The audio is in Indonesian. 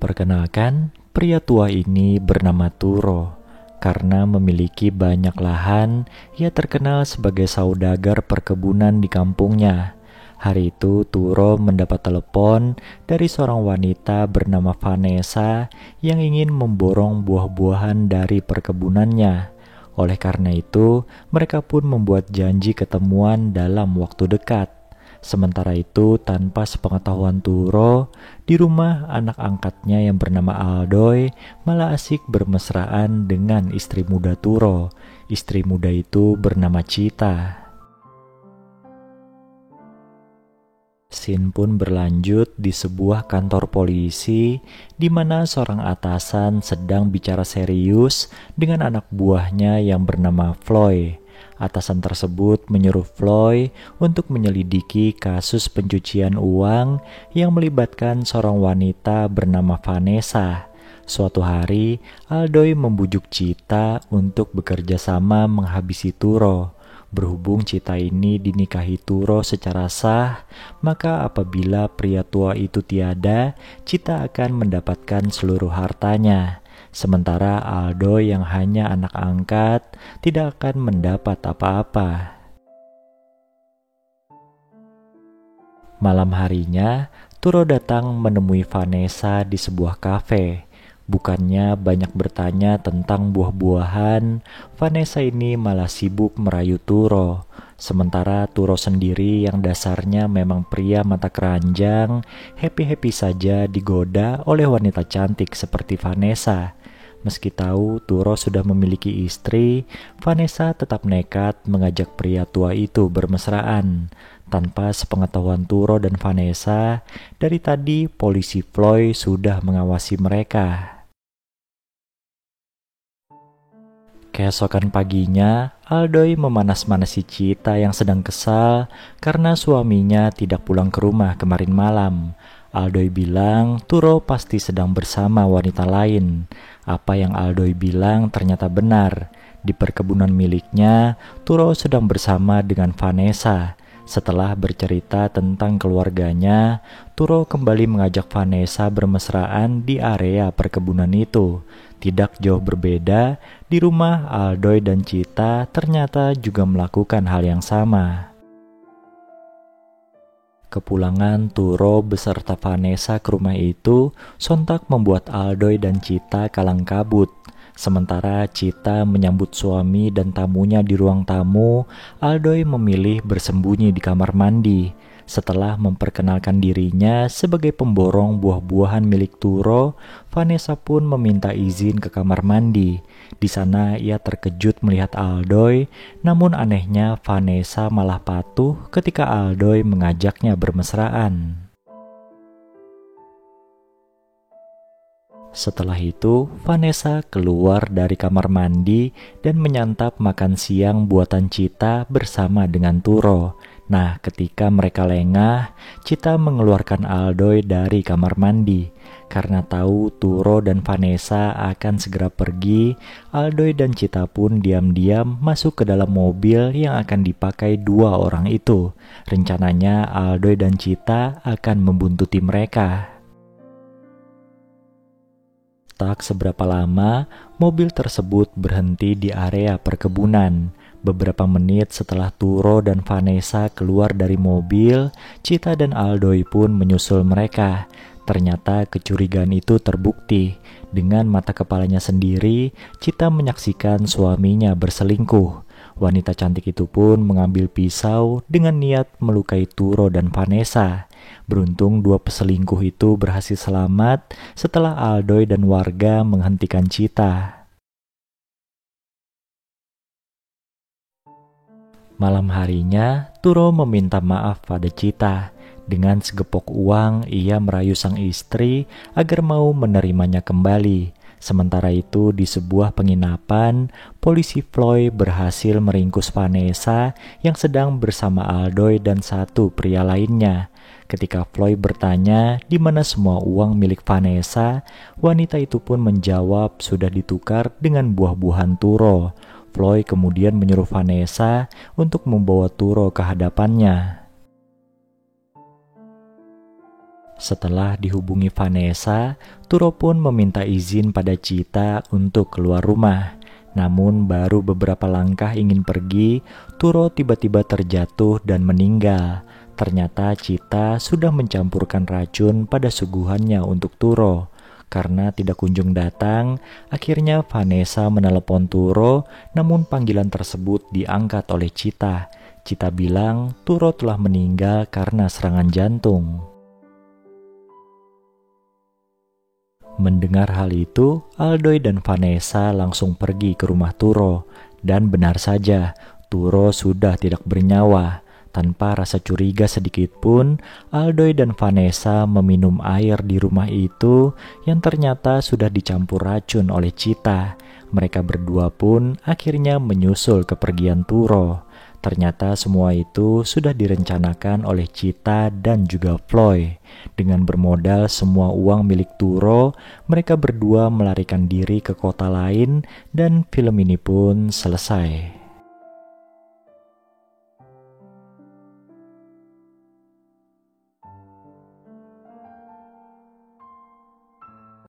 Perkenalkan, pria tua ini bernama Turo. Karena memiliki banyak lahan, ia terkenal sebagai saudagar perkebunan di kampungnya. Hari itu, Turo mendapat telepon dari seorang wanita bernama Vanessa yang ingin memborong buah-buahan dari perkebunannya. Oleh karena itu, mereka pun membuat janji ketemuan dalam waktu dekat. Sementara itu, tanpa sepengetahuan Turo, di rumah anak angkatnya yang bernama Aldoy malah asik bermesraan dengan istri muda Turo. Istri muda itu bernama Cita. Scene pun berlanjut di sebuah kantor polisi di mana seorang atasan sedang bicara serius dengan anak buahnya yang bernama Floyd. Atasan tersebut menyuruh Floyd untuk menyelidiki kasus pencucian uang yang melibatkan seorang wanita bernama Vanessa. Suatu hari, Aldoy membujuk Cita untuk bekerja sama menghabisi Turo. Berhubung Cita ini dinikahi Turo secara sah, maka apabila pria tua itu tiada, Cita akan mendapatkan seluruh hartanya. Sementara Aldo yang hanya anak angkat tidak akan mendapat apa-apa. Malam harinya, Turo datang menemui Vanessa di sebuah kafe. Bukannya banyak bertanya tentang buah-buahan, Vanessa ini malah sibuk merayu Turo. Sementara Turo sendiri yang dasarnya memang pria mata keranjang, happy-happy saja digoda oleh wanita cantik seperti Vanessa. Meski tahu Turo sudah memiliki istri, Vanessa tetap nekat mengajak pria tua itu bermesraan. Tanpa sepengetahuan Turo dan Vanessa, dari tadi polisi Floyd sudah mengawasi mereka. Keesokan paginya, Aldoy memanas-manasi Cita yang sedang kesal karena suaminya tidak pulang ke rumah kemarin malam. Aldoy bilang Turo pasti sedang bersama wanita lain. Apa yang Aldoy bilang ternyata benar. Di perkebunan miliknya, Turo sedang bersama dengan Vanessa. Setelah bercerita tentang keluarganya, Turo kembali mengajak Vanessa bermesraan di area perkebunan itu. Tidak jauh berbeda, di rumah Aldoy dan Cita ternyata juga melakukan hal yang sama. Kepulangan Turo beserta Vanessa ke rumah itu sontak membuat Aldoy dan Cita kalang kabut. Sementara Cita menyambut suami dan tamunya di ruang tamu, Aldoy memilih bersembunyi di kamar mandi. Setelah memperkenalkan dirinya sebagai pemborong buah-buahan milik Turo, Vanessa pun meminta izin ke kamar mandi. Di sana ia terkejut melihat Aldoy, namun anehnya Vanessa malah patuh ketika Aldoy mengajaknya bermesraan. Setelah itu, Vanessa keluar dari kamar mandi dan menyantap makan siang buatan Cita bersama dengan Turo. Nah, ketika mereka lengah, Cita mengeluarkan Aldoy dari kamar mandi. Karena tahu Turo dan Vanessa akan segera pergi, Aldoy dan Cita pun diam-diam masuk ke dalam mobil yang akan dipakai dua orang itu. Rencananya Aldoy dan Cita akan membuntuti mereka. Tak seberapa lama, mobil tersebut berhenti di area perkebunan. Beberapa menit setelah Turo dan Vanessa keluar dari mobil, Cita dan Aldoy pun menyusul mereka. Ternyata kecurigaan itu terbukti. Dengan mata kepalanya sendiri, Cita menyaksikan suaminya berselingkuh. Wanita cantik itu pun mengambil pisau dengan niat melukai Turo dan Vanessa. Beruntung dua peselingkuh itu berhasil selamat setelah Aldoy dan warga menghentikan Cita. Malam harinya, Turo meminta maaf pada Cita. Dengan segepok uang, ia merayu sang istri agar mau menerimanya kembali. Sementara itu, di sebuah penginapan, polisi Floyd berhasil meringkus Vanessa yang sedang bersama Aldoy dan satu pria lainnya. Ketika Floyd bertanya di mana semua uang milik Vanessa, wanita itu pun menjawab sudah ditukar dengan buah-buahan Turo. Floyd kemudian menyuruh Vanessa untuk membawa Turo ke hadapannya. Setelah dihubungi Vanessa, Turo pun meminta izin pada Cita untuk keluar rumah. Namun baru beberapa langkah ingin pergi, Turo tiba-tiba terjatuh dan meninggal. Ternyata Cita sudah mencampurkan racun pada suguhannya untuk Turo. Karena tidak kunjung datang, akhirnya Vanessa menelepon Turo, namun panggilan tersebut diangkat oleh Cita. Cita bilang Turo telah meninggal karena serangan jantung. Mendengar hal itu, Aldoy dan Vanessa langsung pergi ke rumah Turo. Dan benar saja, Turo sudah tidak bernyawa. Tanpa rasa curiga sedikit pun, Aldoy dan Vanessa meminum air di rumah itu yang ternyata sudah dicampur racun oleh Cita. Mereka berdua pun akhirnya menyusul kepergian Turo. Ternyata semua itu sudah direncanakan oleh Cita dan juga Floy. Dengan bermodal semua uang milik Turo, mereka berdua melarikan diri ke kota lain dan film ini pun selesai.